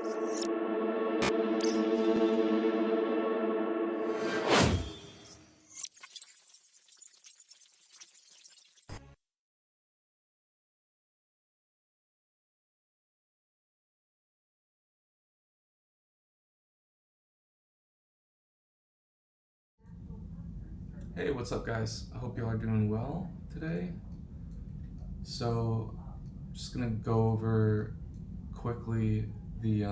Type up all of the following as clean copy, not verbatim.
Hey, what's up, guys? I hope you all are doing well today. So, just gonna go over quickly the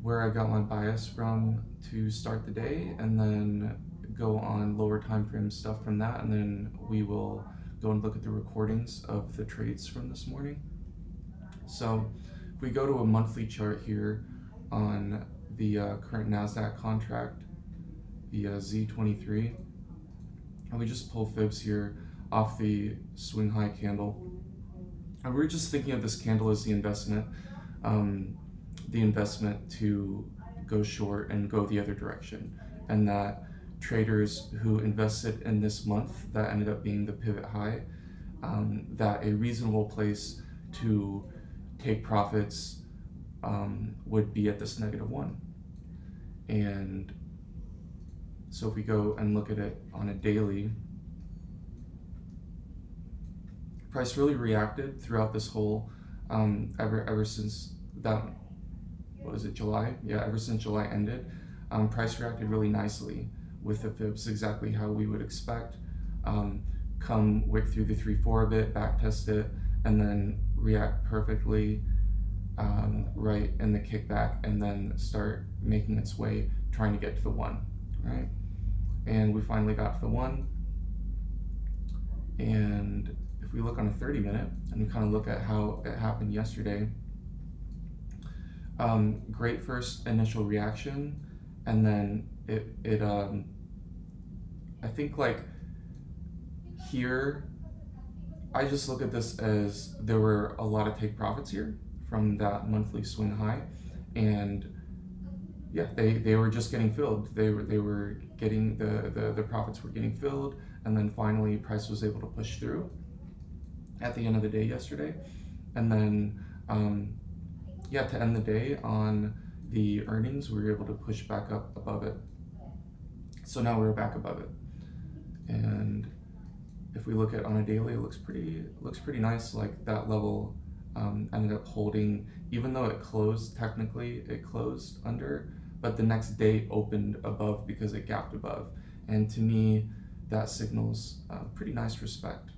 where I got my bias from to start the day, and then go on lower time frame stuff from that, and then we will go and look at the recordings of the trades from this morning. So, if we go to a monthly chart here on the current NASDAQ contract, the Z23, and we just pull fibs here off the swing high candle, and we're just thinking of this candle as the investment to go short and go the other direction, and that traders who invested in this month that ended up being the pivot high, that a reasonable place to take profits would be at this -1. And so if we go and look at it on a daily, price really reacted throughout this whole ever since that, what was it, July? Yeah, ever since July ended, price reacted really nicely with the fibs, exactly how we would expect. Come wick through the 3-4 a bit, back test it, and then react perfectly right in the kickback, and then start making its way, trying to get to the 1, right? And we finally got to the 1. And if we look on a 30-minute and we kind of look at how it happened yesterday, great first initial reaction, and then it I think, like, here, I just look at this as there were a lot of take profits here from that monthly swing high, and yeah, they were just getting filled. They were getting the profits were getting filled, and then finally price was able to push through at the end of the day yesterday, and then yeah, to end the day on the earnings, we were able to push back up above it. So now we're back above it, and if we look at on a daily, it looks pretty nice. Like, that level ended up holding, even though it closed, technically it closed under, but the next day opened above because it gapped above, and to me that signals pretty nice respect.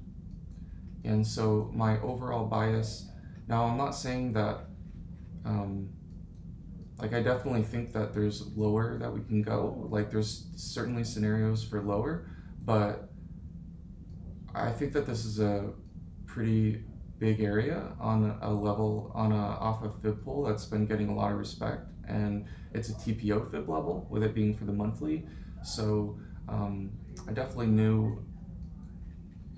And so my overall bias, now I'm not saying that like, I definitely think that there's lower that we can go, like there's certainly scenarios for lower, but I think that this is a pretty big area on a level, off a fib pool that's been getting a lot of respect, and it's a TPO fib level with it being for the monthly. So I definitely knew,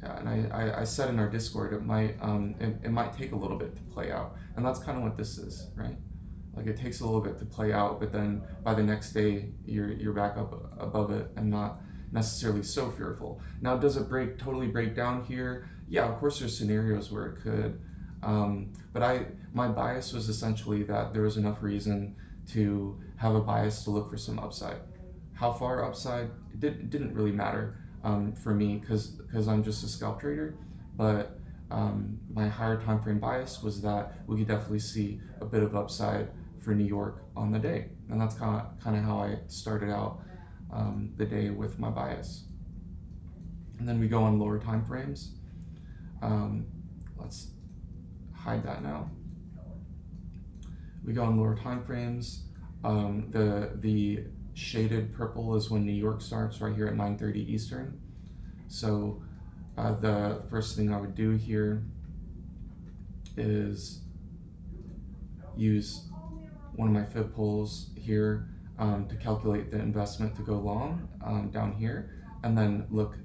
yeah, and I said in our Discord, it might take a little bit to play out, and that's kind of what this is, right? Like, it takes a little bit to play out, but then by the next day you're back up above it and not necessarily so fearful. Now, does it totally break down here? Yeah, of course there's scenarios where it could, but my bias was essentially that there was enough reason to have a bias to look for some upside. How far upside, it didn't really matter for me, because I'm just a scalp trader, but my higher time frame bias was that we could definitely see a bit of upside for New York on the day, and that's kind of how I started out the day with my bias. And then we go on lower time frames. Let's hide that now. We go on lower time frames. The shaded purple is when New York starts, right here at 9:30 Eastern. So the first thing I would do here is use one of my fib pools here to calculate the investment to go long down here, and then look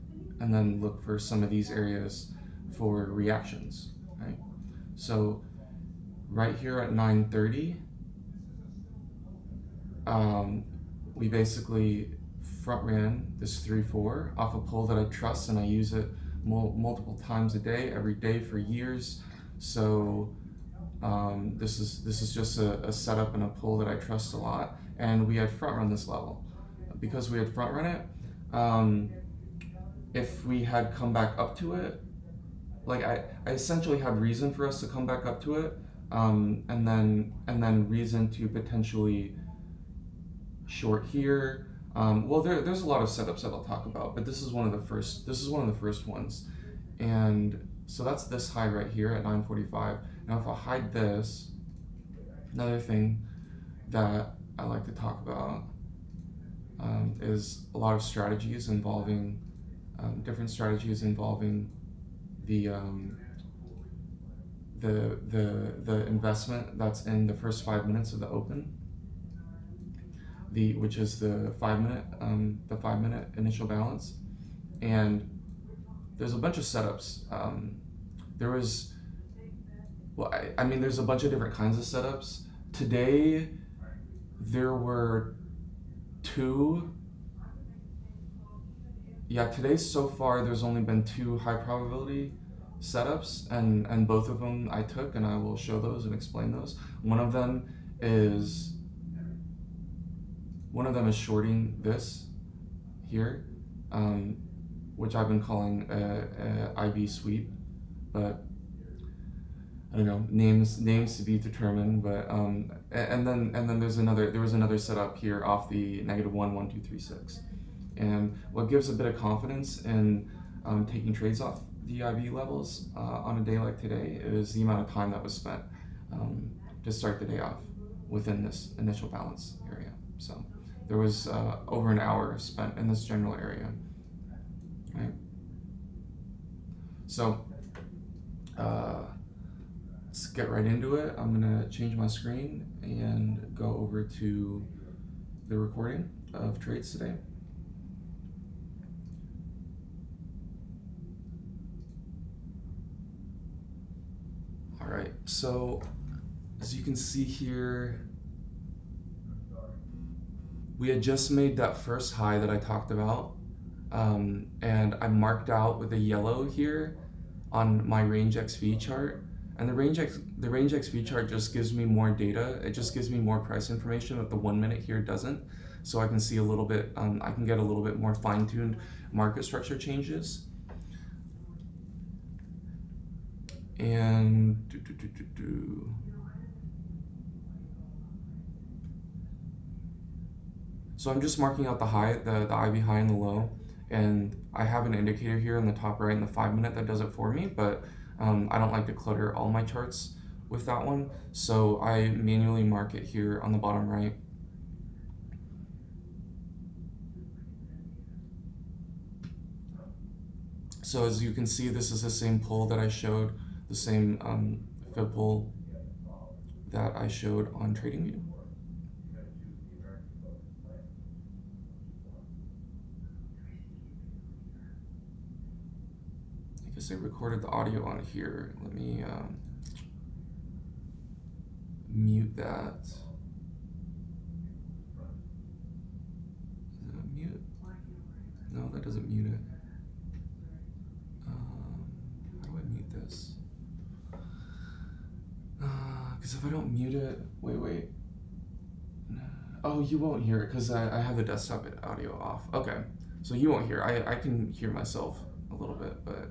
for some of these areas for reactions, right? So right here at 9:30, we basically front ran this 3-4 off a pull that I trust, and I use it multiple times a day, every day for years. So This is just a setup and a pull that I trust a lot, and we had front run this level. Because we had front run it, if we had come back up to it, like I essentially had reason for us to come back up to it, and then reason to potentially short here. Well, there's a lot of setups that I'll talk about, but this is one of the first. This is one of the first ones, and so that's this high right here at 945. Now, if I hide this, another thing that I like to talk about is a lot of strategies involving different strategies involving the investment that's in the first 5 minutes of the open, which is the 5 minute initial balance, and there's a bunch of setups. There was, well, I mean, there's a bunch of different kinds of setups. Today, there were two. Yeah, today so far, there's only been 2 high probability setups, and both of them I took, and I will show those and explain those. One of them is shorting this here, which I've been calling a IB sweep, but I don't know, names to be determined. But and then there was another setup here off the -11236, and what gives a bit of confidence in taking trades off the IB levels on a day like today is the amount of time that was spent to start the day off within this initial balance area. So there was over an hour spent in this general area, right? So let's get right into it. I'm gonna change my screen and go over to the recording of trades today. All right, so as you can see here, we had just made that first high that I talked about, and I marked out with a yellow here on my range XV chart. And the range XV chart just gives me more data. It just gives me more price information that the 1 minute here doesn't. So I can see a little bit, I can get a little bit more fine-tuned market structure changes. And so I'm just marking out the high, the IB high and the low, and I have an indicator here in the top right in the 5 minute that does it for me, but I don't like to clutter all my charts with that one, so I manually mark it here on the bottom right. So as you can see, this is the same pull that I showed, the same fib pull that I showed on TradingView. I guess I recorded the audio on here. Let me mute that. Is that mute? No, that doesn't mute it. How do I mute this? Because if I don't mute it, wait. Oh, you won't hear it because I have the desktop audio off. Okay, so you won't hear. I can hear myself a little bit, but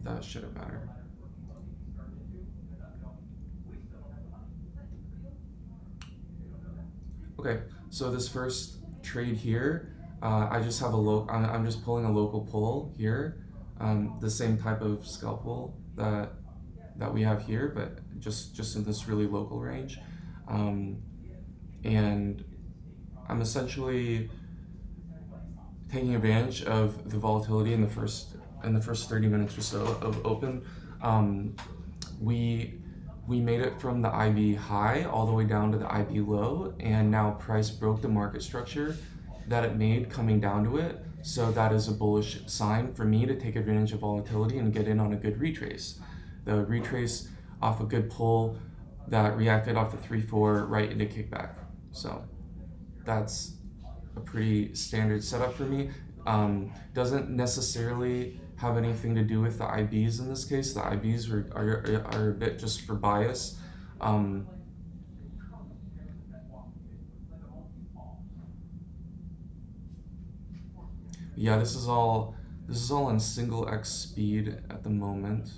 that shouldn't matter. Okay, so this first trade here, I just have I'm just pulling a local pull here, the same type of scalp pull that we have here, but just in this really local range, and I'm essentially taking advantage of the volatility in the first 30 minutes or so of open. We made it from the IB high all the way down to the IB low, and now price broke the market structure that it made coming down to it. So that is a bullish sign for me to take advantage of volatility and get in on a good retrace. The retrace off a good pull that reacted off the 3-4 right into kickback. So that's a pretty standard setup for me. Doesn't necessarily have anything to do with the IBs in this case. The IBs are a bit just for bias. Yeah, this is all in single X speed at the moment.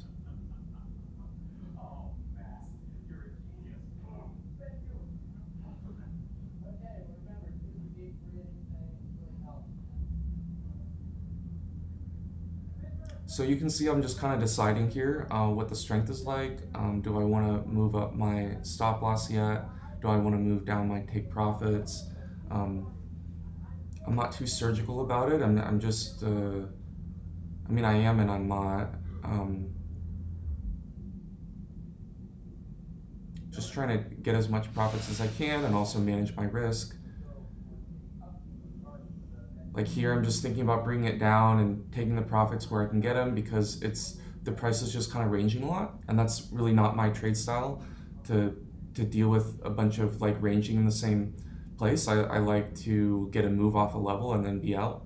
So you can see I'm just kind of deciding here what the strength is like. Do I want to move up my stop loss yet? Do I want to move down my take profits? I'm not too surgical about it. I'm just, I mean, I am and I'm not. Just trying to get as much profits as I can and also manage my risk. Like here, I'm just thinking about bringing it down and taking the profits where I can get them because the price is just kind of ranging a lot, and that's really not my trade style to deal with a bunch of like ranging in the same place. I like to get a move off a level and then be out.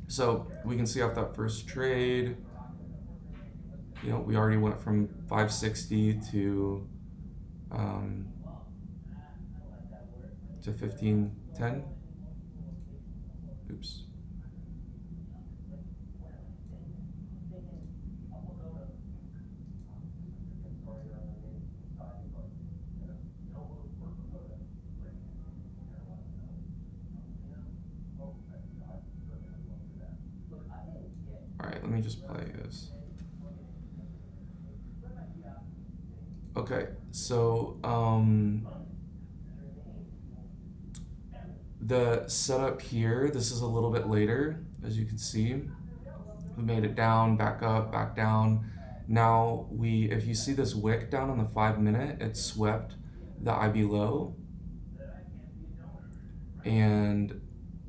So we can see off that first trade, you know, we already went from 560 to 1510. Oops. Alright, let me just play this. Okay, so the setup here, this is a little bit later, as you can see. We made it down, back up, back down. Now if you see this wick down on the 5 minute, it swept the IB low. And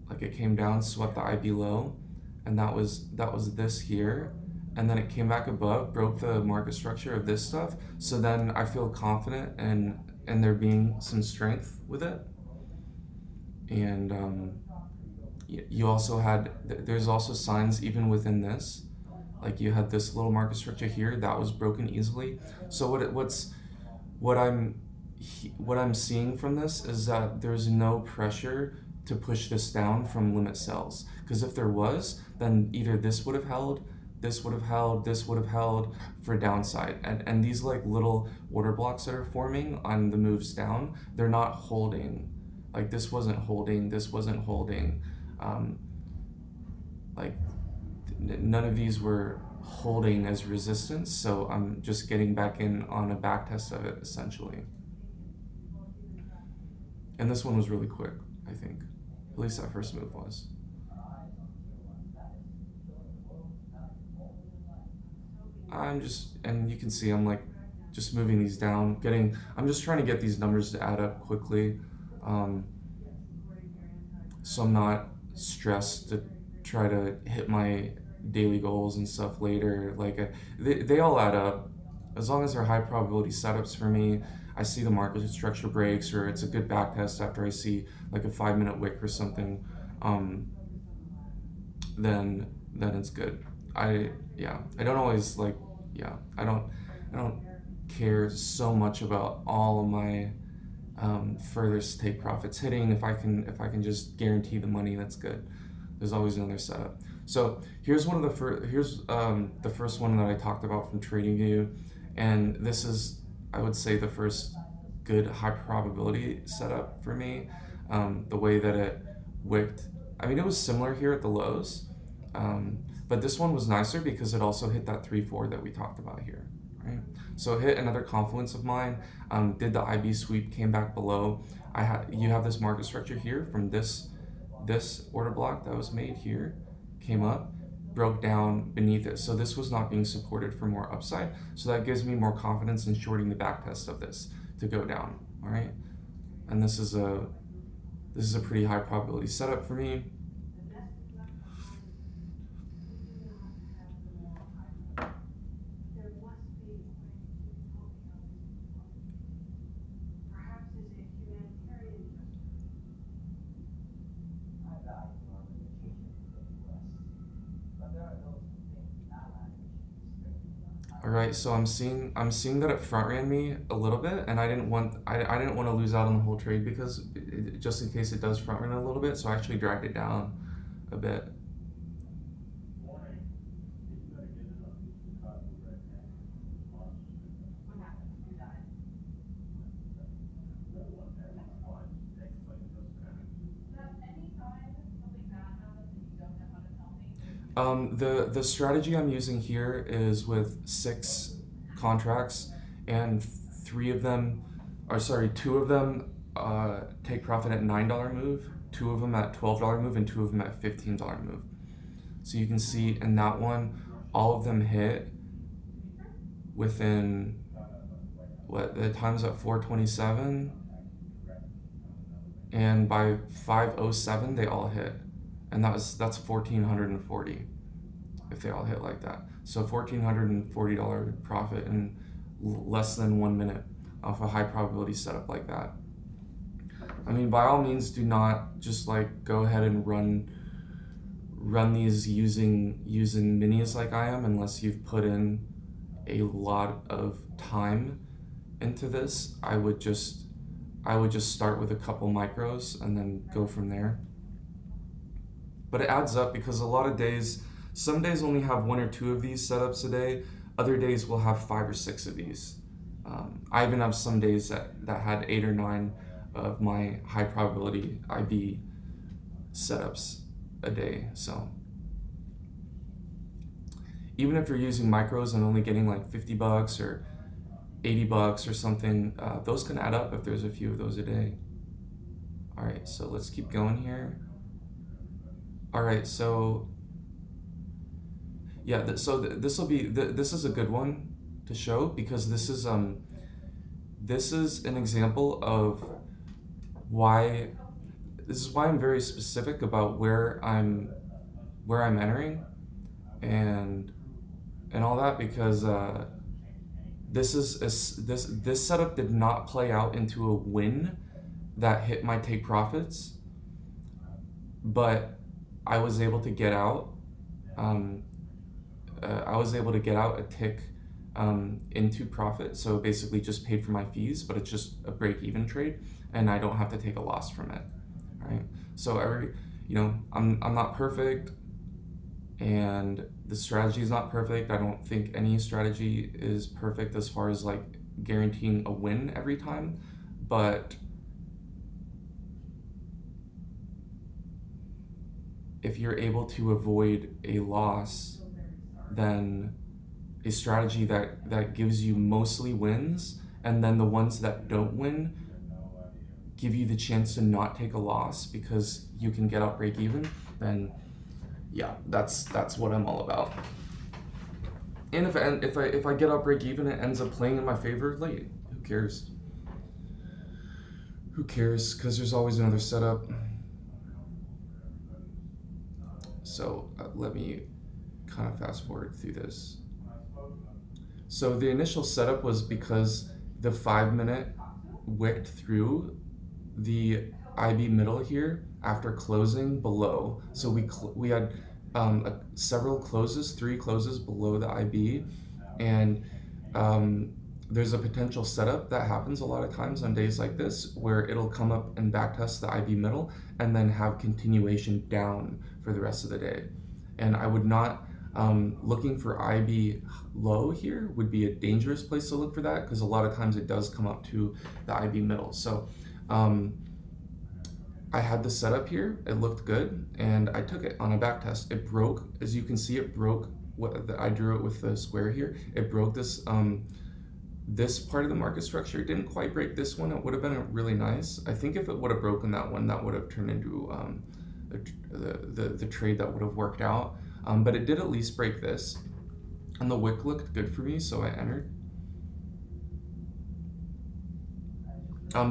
like it came down, swept the IB low, and that was this here. And then it came back above, broke the market structure of this stuff. So then I feel confident in there being some strength with it. And you also there's also signs even within this. Like you had this little market structure here that was broken easily. So what I'm seeing from this is that there's no pressure to push this down from limit sells. Because if there was, then either this would have held, this would have held, this would have held for downside. And these like little order blocks that are forming on the moves down, they're not holding. Like this wasn't holding, this wasn't holding. Like none of these were holding as resistance, so I'm just getting back in on a back test of it essentially. And this one was really quick, I think. At least that first move was. And you can see I'm like just moving these down, I'm just trying to get these numbers to add up quickly. So I'm not stressed to try to hit my daily goals and stuff later. Like they all add up. As long as they're high probability setups for me, I see the market structure breaks or it's a good back test after I see like a 5 minute wick or something, then it's good. I don't always I don't care so much about all of my furthest take profits hitting. If I can just guarantee the money, that's good. There's always another setup. So here's the first one that I talked about from TradingView, and this is, I would say, the first good high probability setup for me. The way that it wicked, I mean, it was similar here at the lows, but this one was nicer because it also hit that 3-4 that we talked about here, right? So it hit another confluence of mine, did the IB sweep, came back below. You have this market structure here from this order block that was made here, came up, broke down beneath it. So this was not being supported for more upside. So that gives me more confidence in shorting the back test of this to go down, all right? And this is a pretty high probability setup for me. right, so I'm seeing that it front ran me a little bit, and I didn't want to lose out on the whole trade because just in case it does front run a little bit, so I actually dragged it down a bit. The strategy I'm using here is with 6 contracts, and two of them take profit at $9 move, 2 of them at $12 move, and 2 of them at $15 move. So you can see in that one, all of them hit within the time's at 4:27, and by 5:07 they all hit, and that's 1,440 if they all hit like that. So $1,440 profit in less than 1 minute off a high probability setup like that. I mean, by all means, do not just like go ahead and run these using minis like I am, unless you've put in a lot of time into this. I would just start with a couple micros and then go from there. But it adds up because a lot of days, some days only have 1 or 2 of these setups a day. Other days will have 5 or 6 of these. I even have some days that had 8 or 9 of my high probability IB setups a day. So even if you're using micros and only getting like $50 or $80 or something, those can add up if there's a few of those a day. All right, so let's keep going here. All right, so yeah, this is a good one to show because this is an example of why I'm very specific about where I'm entering and all that, because this setup did not play out into a win that hit my take profits, but I was able to get out. I was able to get out a tick into profit, so basically just paid for my fees, but it's just a break-even trade, and I don't have to take a loss from it. Right? So I'm not perfect, and the strategy is not perfect. I don't think any strategy is perfect as far as like guaranteeing a win every time, but if you're able to avoid a loss, then a strategy that gives you mostly wins, and then the ones that don't win give you the chance to not take a loss because you can get out break even, then yeah, that's what I'm all about. And if I get out break even, it ends up playing in my favor late. Who cares? Who cares? Because there's always another setup. So let me kind of fast forward through this. So the initial setup was because the 5-minute wicked through the IB middle here after closing below. So we had several closes, 3 closes below the IB, and there's a potential setup that happens a lot of times on days like this where it'll come up and backtest the IB middle and then have continuation down for the rest of the day. And I would not, looking for IB low here would be a dangerous place to look for that, because a lot of times it does come up to the IB middle. So I had the setup here, it looked good, and I took it on a back test. It broke, as you can see, it broke I drew it with the square here. It broke this this part of the market structure. It didn't quite break this one. It would have been really nice. I think if it would have broken that one, that would have turned into the trade that would have worked out. But it did at least break this, and the wick looked good for me, so I entered.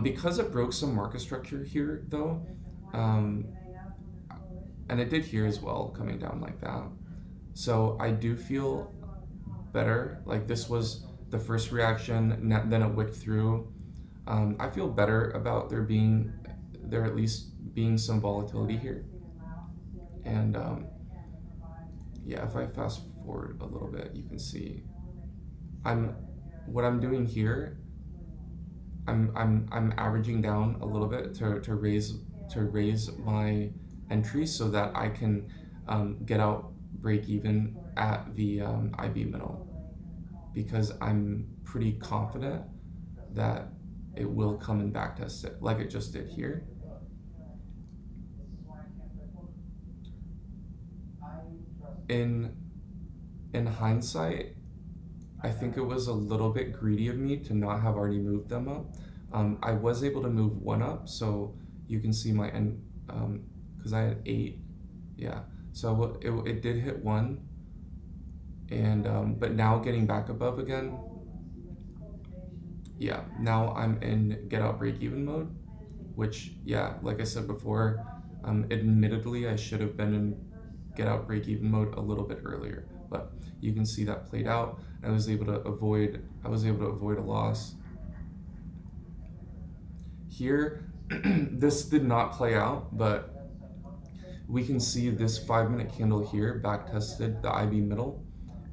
Because it broke some market structure here, though, and it did here as well, coming down like that. So I do feel better. Like this was the first reaction, then it wicked through. I feel better about there at least being some volatility here. And yeah, if I fast forward a little bit, you can see I'm what I'm doing here, I'm averaging down a little bit to raise my entry so that I can get out break even at the IB middle, because I'm pretty confident that it will come and backtest it like it just did here. In in hindsight, I think it was a little bit greedy of me to not have already moved them up. I was able to move one up, so you can see my end, because I had 8. Yeah, so it did hit 1, and but now getting back above again, yeah, now I'm in get out break even mode, which, yeah, like I said before, admittedly I should have been in get out break even mode a little bit earlier, but you can see that played out. I was able to avoid a loss here. This did not play out, but we can see this 5-minute candle here back tested the IB middle,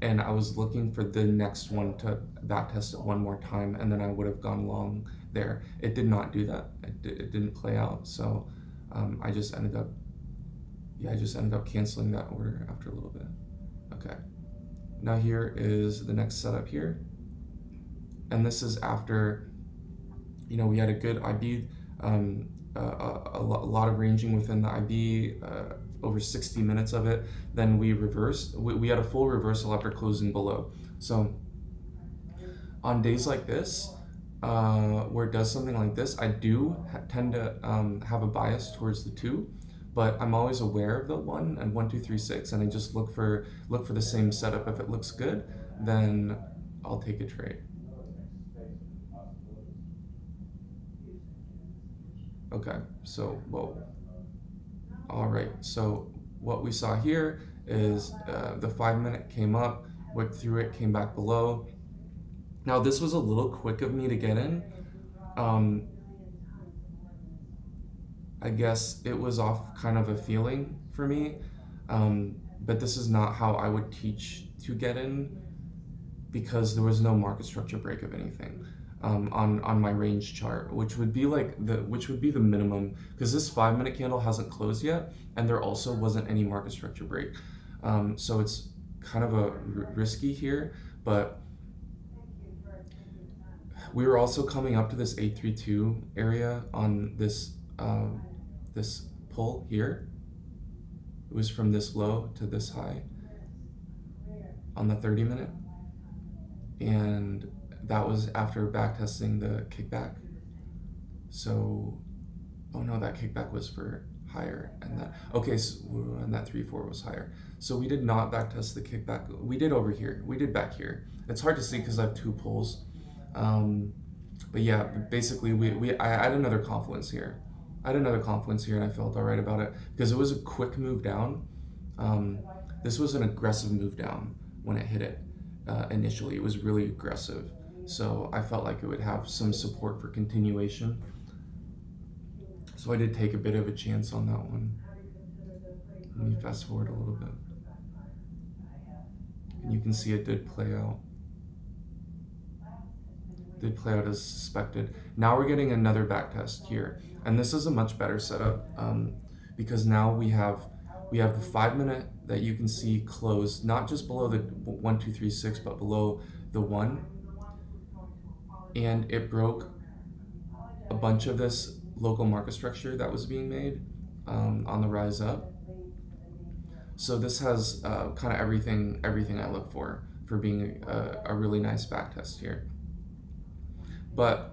and I was looking for the next one to back test it one more time, and then I would have gone long there. It did not do that. It didn't play out, so I just ended up canceling that order after a little bit. Okay, now here is the next setup here, and this is after, we had a good IB, a lot of ranging within the IB, over 60 minutes of it. Then we reversed. We had a full reversal after closing below. So on days like this, where it does something like this, I do tend to have a bias towards the 2, but I'm always aware of the 1 and 1, 2, 3, 6, and I just look for the same setup. If it looks good, then I'll take a trade. Okay, so all right, so what we saw here is the 5-minute came up, went through it, came back below. Now this was a little quick of me to get in. I guess it was off kind of a feeling for me, but this is not how I would teach to get in, because there was no market structure break of anything. On my range chart, which would be the minimum, because this 5-minute candle hasn't closed yet, and there also wasn't any market structure break. So it's kind of a risky here, but we were also coming up to this 832 area on this this pull here. It was from this low to this high on the 30-minute, and that was after backtesting the kickback. So, oh no, that kickback was for higher, and that, okay, so, and that 3-4 was higher. So we did not backtest the kickback. We did over here. We did back here. It's hard to see because I have 2 pulls. But yeah, basically I had another confluence here. And I felt all right about it because it was a quick move down. This was an aggressive move down when it hit it. Initially, it was really aggressive. So I felt like it would have some support for continuation. So I did take a bit of a chance on that one. Let me fast forward a little bit. And you can see it did play out. Did play out as suspected. Now we're getting another backtest here. And this is a much better setup, because now we have the 5-minute that you can see close, not just below the 1, 2, 3, 6, but below the 1. And it broke a bunch of this local market structure that was being made on the rise up. So this has kind of everything I look for being a really nice backtest here. But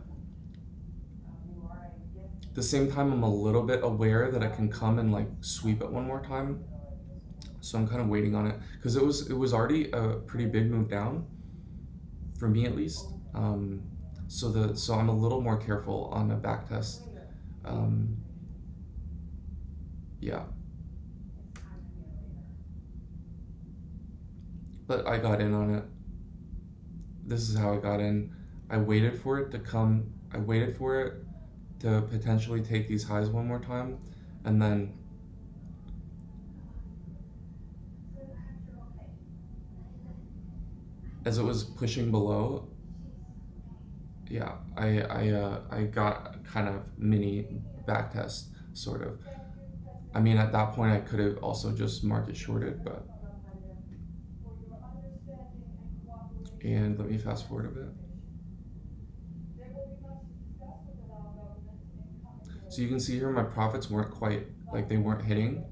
at the same time, I'm a little bit aware that I can come and like sweep it one more time. So I'm kind of waiting on it because it was already a pretty big move down for me, at least. So I'm a little more careful on a back test. Yeah. But I got in on it. This is how I got in. I waited for it to come. I waited for it to potentially take these highs one more time, and then as it was pushing below, yeah, I got kind of mini backtest sort of. I mean, at that point, I could have also just market shorted, but and let me fast forward a bit. So you can see here my profits weren't quite like they weren't hitting.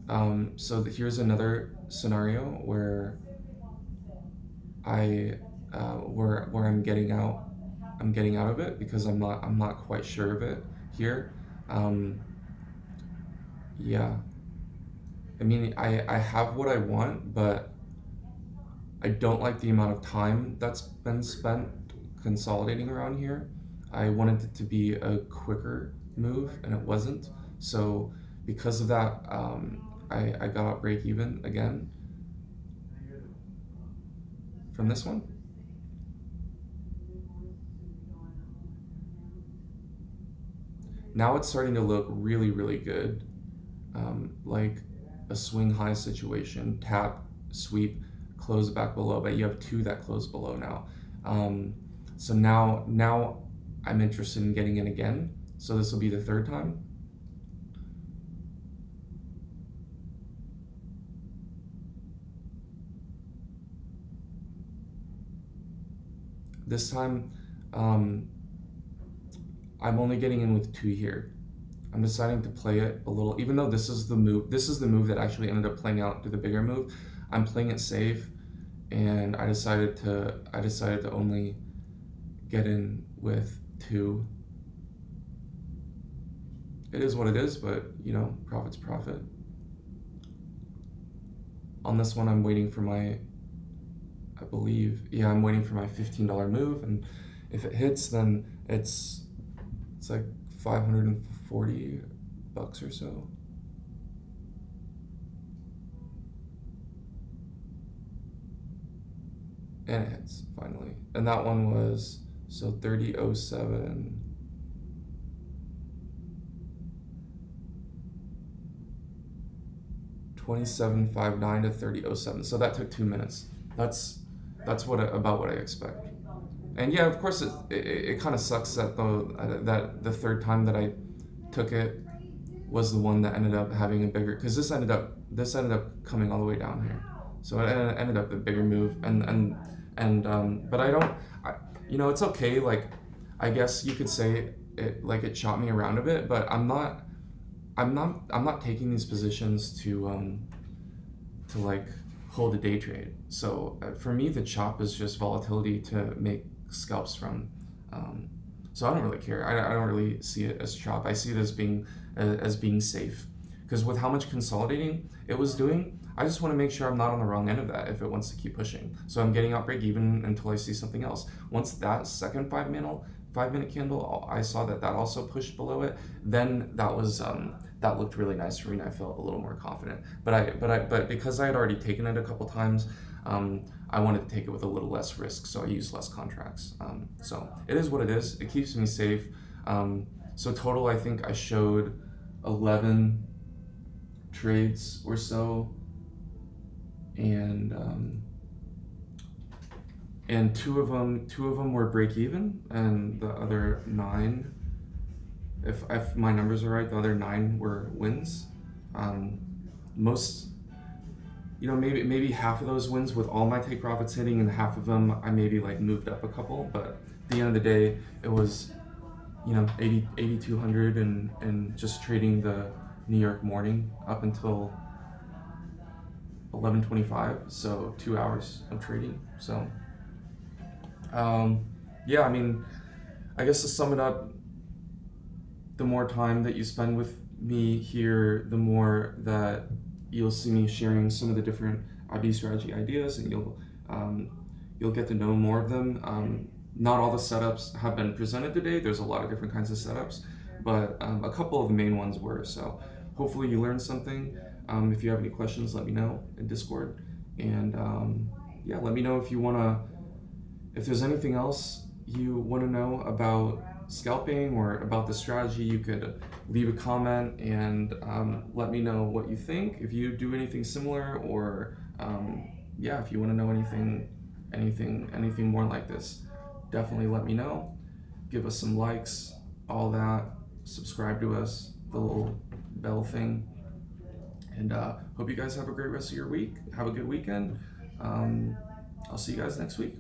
Here's another scenario where where I'm getting out of it because I'm not quite sure of it here. Um, yeah, I mean I have what I want, but I don't like the amount of time that's been spent consolidating around here. I wanted it to be a quicker move, and it wasn't. So because of that, I got break even again from this one. Now it's starting to look really, really good, like a swing high situation, tap, sweep, close back below, but you have two that close below now. So now I'm interested in getting in again. So this will be the third time. This time, I'm only getting in with two here. I'm deciding to play it a little, even though this is the move. This is the move that actually ended up playing out to the bigger move. I'm playing it safe, and I decided to only get in with two. It is what it is, but you know, profit's profit. On this one, I'm waiting for my, I believe, yeah, I'm waiting for my $15 move, and if it hits, then it's like 540 bucks or so. And it hits finally. And that one was so 30.07. $27.59 to 30.07. So that took 2 minutes. That's about what I expect. And yeah, of course, it kind of sucks that the third time that I took it was the one that ended up having a bigger, because this ended up coming all the way down here, so it ended up a bigger move, but you know, it's okay. Like, I guess you could say it shot me around a bit, but I'm not taking these positions to like hold a day trade. So for me, the chop is just volatility to make scalps from. So I don't really care. I don't really see it as chop. I see it as being safe, because with how much consolidating it was doing, I just want to make sure I'm not on the wrong end of that if it wants to keep pushing. So I'm getting out break even until I see something else. Once that second 5-minute candle, I saw that also pushed below it. Then that looked really nice for me, and I felt a little more confident. But because I had already taken it a couple times, I wanted to take it with a little less risk, so I used less contracts. So it is what it is. It keeps me safe. So total, I think I showed 11 trades or so, and two of them were break even, and the other 9, if my numbers are right, the other 9 were wins. Most, you know, maybe half of those wins with all my take profits hitting, and half of them I maybe like moved up a couple. But at the end of the day, it was, you know, 8,200 and just trading the New York morning up until 11:25. So 2 hours of trading. So yeah, I mean, I guess to sum it up, the more time that you spend with me here, the more that you'll see me sharing some of the different IB strategy ideas, and you'll get to know more of them. Not all the setups have been presented today. There's a lot of different kinds of setups, but a couple of the main ones were. So hopefully you learned something. If you have any questions, let me know in Discord, and yeah, let me know if there's anything else you want to know about scalping or about the strategy. You could leave a comment and let me know what you think, if you do anything similar, or yeah, if you want to know anything more like this, definitely let me know. Give us some likes, all that. Subscribe to us, the little bell thing. And hope you guys have a great rest of your week. Have a good weekend. I'll see you guys next week.